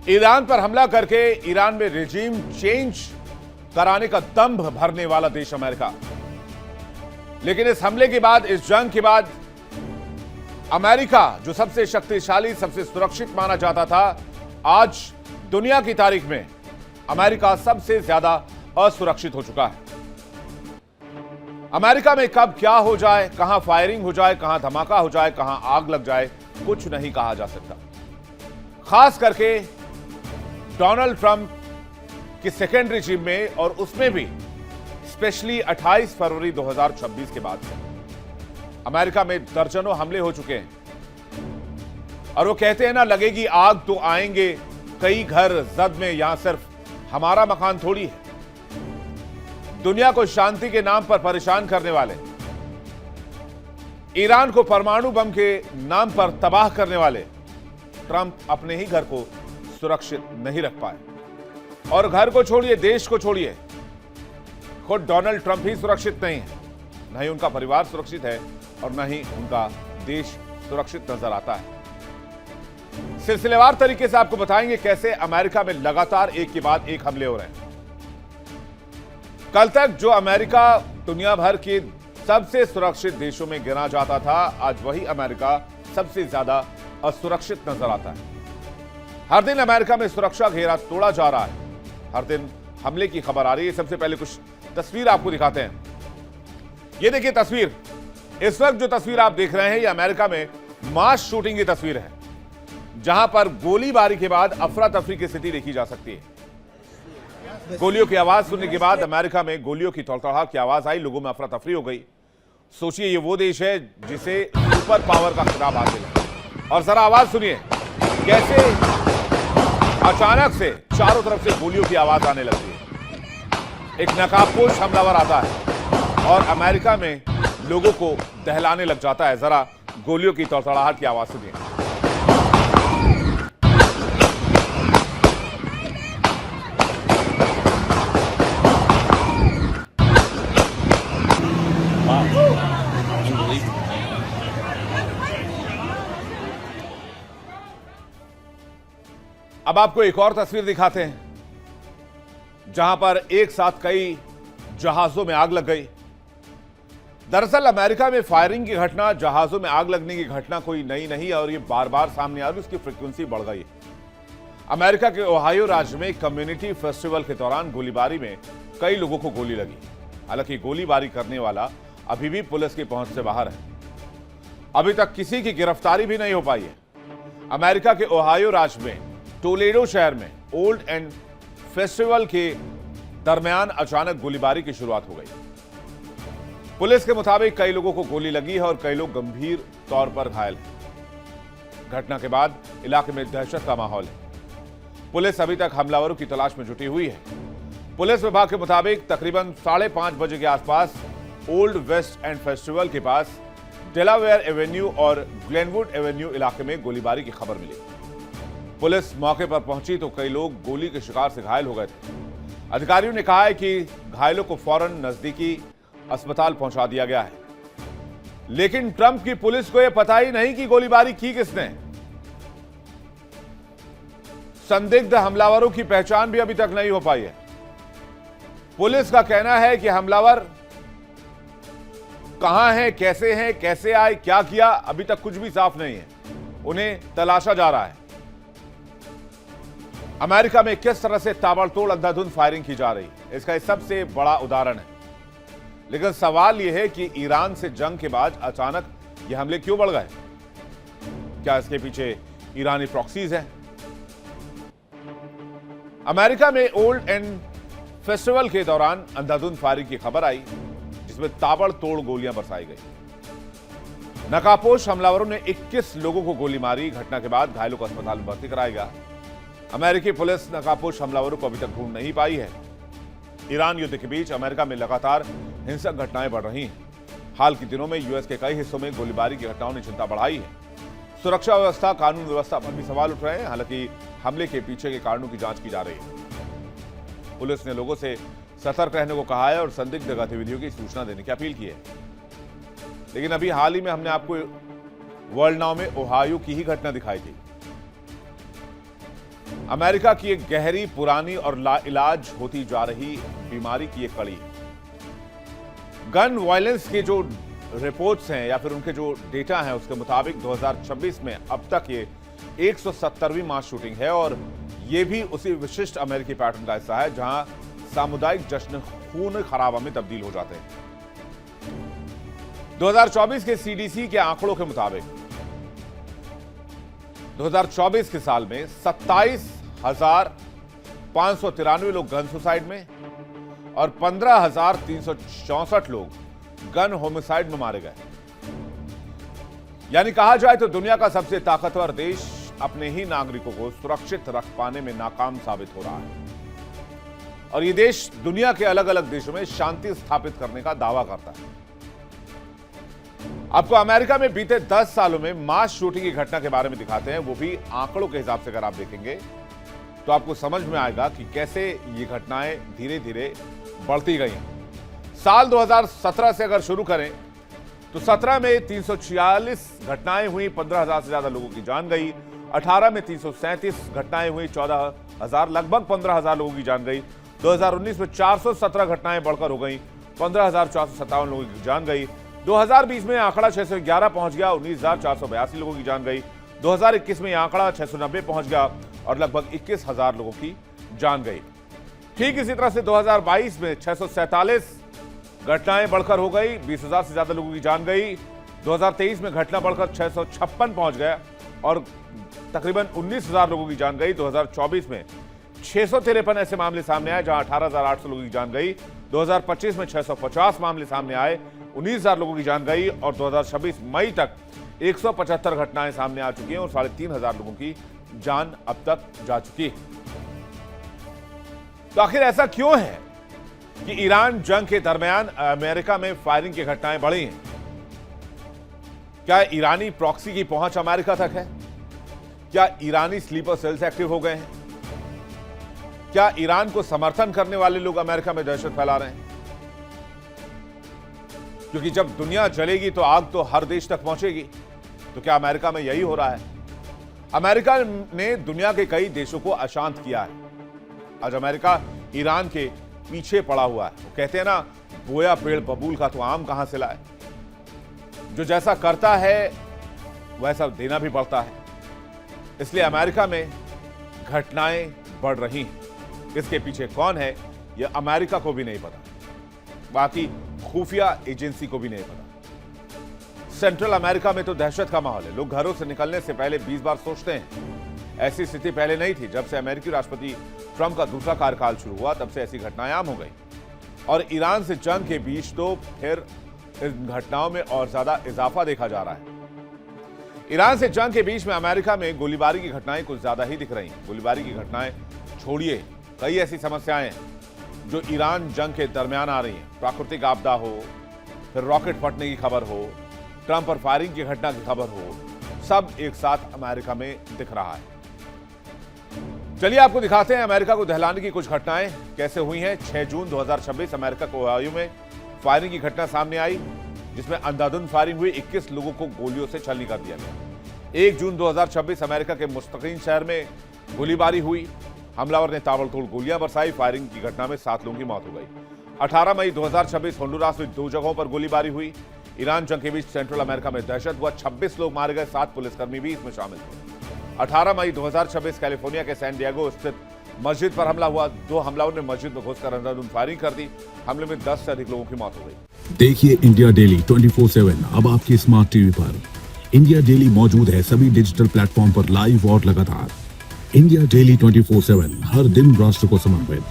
Iran पर हमला करके ईरान में रेजिम चेंज कराने का दंभ भरने वाला देश अमेरिका। लेकिन इस हमले के बाद, इस जंग के बाद अमेरिका, जो सबसे शक्तिशाली, सबसे सुरक्षित माना जाता था, आज दुनिया की तारीख में अमेरिका सबसे ज्यादा असुरक्षित हो चुका है। अमेरिका में कब क्या हो जाए, कहां फायरिंग हो जाए, कहां धमाका हो जाए, कहां आग लग जाए, कुछ नहीं कहा जा सकता। खास करके डोनाल्ड ट्रंप की सेकेंड रिजीम में, और उसमें भी स्पेशली 28 फरवरी 2026 के बाद से अमेरिका में दर्जनों हमले हो चुके हैं। और वो कहते हैं ना, लगेगी आग तो आएंगे कई घर जद में, यहां सिर्फ हमारा मकान थोड़ी है। दुनिया को शांति के नाम पर परेशान करने वाले, ईरान को परमाणु बम के नाम पर तबाह करने वाले ट्रंप अपने ही घर को सुरक्षित नहीं रख पाए। और घर को छोड़िए, देश को छोड़िए, खुद डोनाल्ड ट्रंप ही सुरक्षित नहीं है। न ही उनका परिवार सुरक्षित है और न ही उनका देश सुरक्षित नजर आता है। सिलसिलेवार तरीके से आपको बताएंगे कैसे अमेरिका में लगातार एक के बाद एक हमले हो रहे हैं। कल तक जो अमेरिका दुनिया भर के सबसे सुरक्षित देशों में गिना जाता था, आज वही अमेरिका सबसे ज्यादा असुरक्षित नजर आता है। हर दिन अमेरिका में सुरक्षा घेरा तोड़ा जा रहा है, हर दिन हमले की खबर आ रही है। सबसे पहले कुछ तस्वीर आपको दिखाते हैं। ये देखिए तस्वीर, इस वक्त जो तस्वीर आप देख रहे हैं, ये अमेरिका में मास शूटिंग की तस्वीर है, जहां पर गोलीबारी के बाद अफरा तफरी की स्थिति देखी जा सकती है। गोलियों की आवाज सुनने के बाद अमेरिका में गोलियों की तड़तड़ाहट की आवाज आई, लोगों में अफरा तफरी हो गई। सोचिए, ये वो देश है जिसे सुपर पावर का खिताब हासिल है। और जरा आवाज सुनिए, कैसे अचानक से चारों तरफ से गोलियों की आवाज आने लगती है। एक नकाबपोश हमलावर आता है और अमेरिका में लोगों को दहलाने लग जाता है। जरा गोलियों की तड़तड़ाहट की आवाज सुनिए। अब आपको एक और तस्वीर दिखाते हैं, जहां पर एक साथ कई जहाजों में आग लग गई। दरअसल अमेरिका में फायरिंग की घटना, जहाजों में आग लगने की घटना कोई नई नहीं है और ये बार बार सामने आ रही, उसकी फ्रीक्वेंसी बढ़ गई है। अमेरिका के ओहायो राज्य में कम्युनिटी फेस्टिवल के दौरान गोलीबारी में कई लोगों को गोली लगी। हालांकि गोलीबारी करने वाला अभी भी पुलिस की पहुंच से बाहर है। अभी तक किसी की गिरफ्तारी भी नहीं हो पाई है। अमेरिका के ओहायो राज्य में टोलेडो शहर में ओल्ड एंड फेस्टिवल के दरमियान अचानक गोलीबारी की शुरुआत हो गई। पुलिस के मुताबिक कई लोगों को गोली लगी है और कई लोग गंभीर तौर पर घायल हैं। घटना के बाद इलाके में दहशत का माहौल है। पुलिस अभी तक हमलावरों की तलाश में जुटी हुई है। पुलिस विभाग के मुताबिक तकरीबन 5:30 बजे के आसपास ओल्ड वेस्ट एंड फेस्टिवल के पास डेलावेयर एवेन्यू और ग्लेनवुड एवेन्यू इलाके में गोलीबारी की खबर मिली। पुलिस मौके पर पहुंची तो कई लोग गोली के शिकार से घायल हो गए थे। अधिकारियों ने कहा है कि घायलों को फौरन नजदीकी अस्पताल पहुंचा दिया गया है। लेकिन ट्रंप की पुलिस को यह पता ही नहीं कि गोलीबारी की किसने। संदिग्ध हमलावरों की पहचान भी अभी तक नहीं हो पाई है। पुलिस का कहना है कि हमलावर कहां हैं, कैसे आए, क्या किया, अभी तक कुछ भी साफ नहीं है। उन्हें तलाशा जा रहा है। अमेरिका में किस तरह से ताबड़तोड़ अंधाधुंध फायरिंग की जा रही है, इसका सबसे बड़ा उदाहरण है। लेकिन सवाल यह है कि ईरान से जंग के बाद अचानक ये हमले क्यों बढ़ गए? क्या इसके पीछे ईरानी प्रॉक्सीज हैं? अमेरिका में ओल्ड एंड फेस्टिवल के दौरान अंधाधुंध फायरिंग की खबर आई, जिसमें ताबड़तोड़ गोलियां बरसाई गई। नकाबपोश हमलावरों ने 21 लोगों को गोली मारी। घटना के बाद घायलों को अस्पताल में भर्ती कराया गया। अमेरिकी पुलिस नकाबपोश हमलावरों को अभी तक ढूंढ नहीं पाई है। ईरान युद्ध के बीच अमेरिका में लगातार हिंसक घटनाएं बढ़ रही हैं। हाल के दिनों में यूएस के कई हिस्सों में गोलीबारी की घटनाओं ने चिंता बढ़ाई है। सुरक्षा व्यवस्था, कानून व्यवस्था पर भी सवाल उठ रहे हैं। हालांकि हमले के पीछे के कारणों की जांच की जा रही है। पुलिस ने लोगों से सतर्क रहने को कहा है और संदिग्ध गतिविधियों की सूचना देने की अपील की है। लेकिन अभी हाल ही में हमने आपको वर्ल्ड नाउ में ओहायो की ही घटना दिखाई थी। अमेरिका की एक गहरी, पुरानी और लाइलाज होती जा रही बीमारी की एक कड़ी है। गन वायलेंस के जो रिपोर्ट्स हैं या फिर उनके जो डेटा हैं उसके मुताबिक 2026 में अब तक ये 170वीं मास शूटिंग है और ये भी उसी विशिष्ट अमेरिकी पैटर्न का हिस्सा है जहां सामुदायिक जश्न खून खराबा में तब्दील हो जाते हैं। 2024 के सीडीसी के आंकड़ों के मुताबिक 2024 के साल में 27,593 लोग गन सुसाइड में और 15,364 लोग गन होमिसाइड में मारे गए। यानी कहा जाए तो दुनिया का सबसे ताकतवर देश अपने ही नागरिकों को सुरक्षित रख पाने में नाकाम साबित हो रहा है और ये देश दुनिया के अलग अलग देशों में शांति स्थापित करने का दावा करता है। आपको अमेरिका में बीते 10 सालों में मास शूटिंग की घटना के बारे में दिखाते हैं, वो भी आंकड़ों के हिसाब से। अगर आप देखेंगे तो आपको समझ में आएगा कि कैसे ये घटनाएं धीरे धीरे बढ़ती गई। साल 2017 से अगर शुरू करें तो 17 में 346 घटनाएं हुई, 15,000 से ज्यादा लोगों की जान गई। 18 में 337 घटनाएं हुई, 14,000 लगभग 15,000 लोगों की जान गई। 2019 में 417 घटनाएं बढ़कर हो गई, 15,457 लोगों की जान गई। 2020 में आंकड़ा 611 पहुंच गया, 19,482 लोगों की जान गई। 2021 में आंकड़ा 690 पहुंच गया और लगभग 21,000 लोगों की जान गई। ठीक इसी तरह से 2022 में 647 घटनाएं बढ़कर हो गई, 20,000 से ज्यादा लोगों की जान गई। 2023 में घटना बढ़कर 656 पहुंच गया और तकरीबन 19,000 लोगों की जान गई। 2024 में 653 ऐसे मामले सामने आए जहां 18,800 लोगों की जान गई। 2025 में 650 मामले सामने आए, 19,000 लोगों की जान गई और 2026 मई तक 175 घटनाएं सामने आ चुकी हैं और 3,500 लोगों की जान अब तक जा चुकी है। तो आखिर ऐसा क्यों है कि ईरान जंग के दरमियान अमेरिका में फायरिंग की घटनाएं बढ़ी हैं? क्या ईरानी प्रॉक्सी की पहुंच अमेरिका तक है? क्या ईरानी स्लीपर सेल्स एक्टिव हो गए हैं? क्या ईरान को समर्थन करने वाले लोग अमेरिका में दहशत फैला रहे हैं? क्योंकि जब दुनिया जलेगी तो आग तो हर देश तक पहुंचेगी। तो क्या अमेरिका में यही हो रहा है? अमेरिका ने दुनिया के कई देशों को अशांत किया है। आज अमेरिका ईरान के पीछे पड़ा हुआ है। वो कहते हैं ना, बोया पेड़ बबूल का तो आम कहां से लाए। जो जैसा करता है वैसा देना भी पड़ता है। इसलिए अमेरिका में घटनाएं बढ़ रही हैं। इसके पीछे कौन है यह अमेरिका को भी नहीं पता, बाकी खुफिया एजेंसी को भी नहीं पता। सेंट्रल अमेरिका में तो दहशत का माहौल है। लोग घरों से निकलने से पहले 20 बार सोचते हैं। ऐसी स्थिति पहले नहीं थी। जब से अमेरिकी राष्ट्रपति ट्रंप का दूसरा कार्यकाल शुरू हुआ तब से ऐसी घटनाएं आम हो गई और ईरान से जंग के बीच तो फिर इन घटनाओं में और ज्यादा इजाफा देखा जा रहा है। ईरान से जंग के बीच में अमेरिका में गोलीबारी की घटनाएं कुछ ज्यादा ही दिख रही हैं। गोलीबारी की घटनाएं छोड़िए, कई ऐसी समस्याएं हैं जो ईरान जंग के दरमियान आ रही हैं। प्राकृतिक आपदा हो, फिर रॉकेट फटने की खबर हो, ट्रंप पर फायरिंग की घटना की खबर हो, सब एक साथ अमेरिका में दिख रहा है। चलिए आपको दिखाते हैं अमेरिका को दहलाने की कुछ घटनाएं कैसे हुई हैं। 6 जून 2026 अमेरिका को ओहायो में फायरिंग की घटना सामने आई जिसमें अंधाधुंध फायरिंग हुई, 21 लोगों को गोलियों से छलनी कर दिया गया। 1 जून 2026 अमेरिका के मुस्तकीन शहर में गोलीबारी हुई, हमलावर ने ताबड़तोड़ गोलियां बरसाई, फायरिंग की घटना में 7 लोगों की मौत हो गई। 18 मई 2026 होंडुरास में 2 जगहों पर गोलीबारी हुई। ईरान जंग के बीच सेंट्रल अमेरिका में दहशत हुआ, 26 लोग मारे गए, 7 पुलिसकर्मी भी इसमें शामिल थे। 18 मई 2026 कैलिफोर्निया के सैन डिएगो स्थित मस्जिद पर हमला हुआ। 2 हमलावरों ने मस्जिद में घुसकर अंधाधुंध फायरिंग कर दी। हमले में 10 से अधिक लोगों की मौत हो गई। देखिए इंडिया डेली 24/7 अब आपकी स्मार्ट टीवी पर। इंडिया डेली मौजूद है सभी डिजिटल प्लेटफॉर्म पर लाइव और लगातार। इंडिया डेली 24/7 हर दिन राष्ट्र को समर्पित।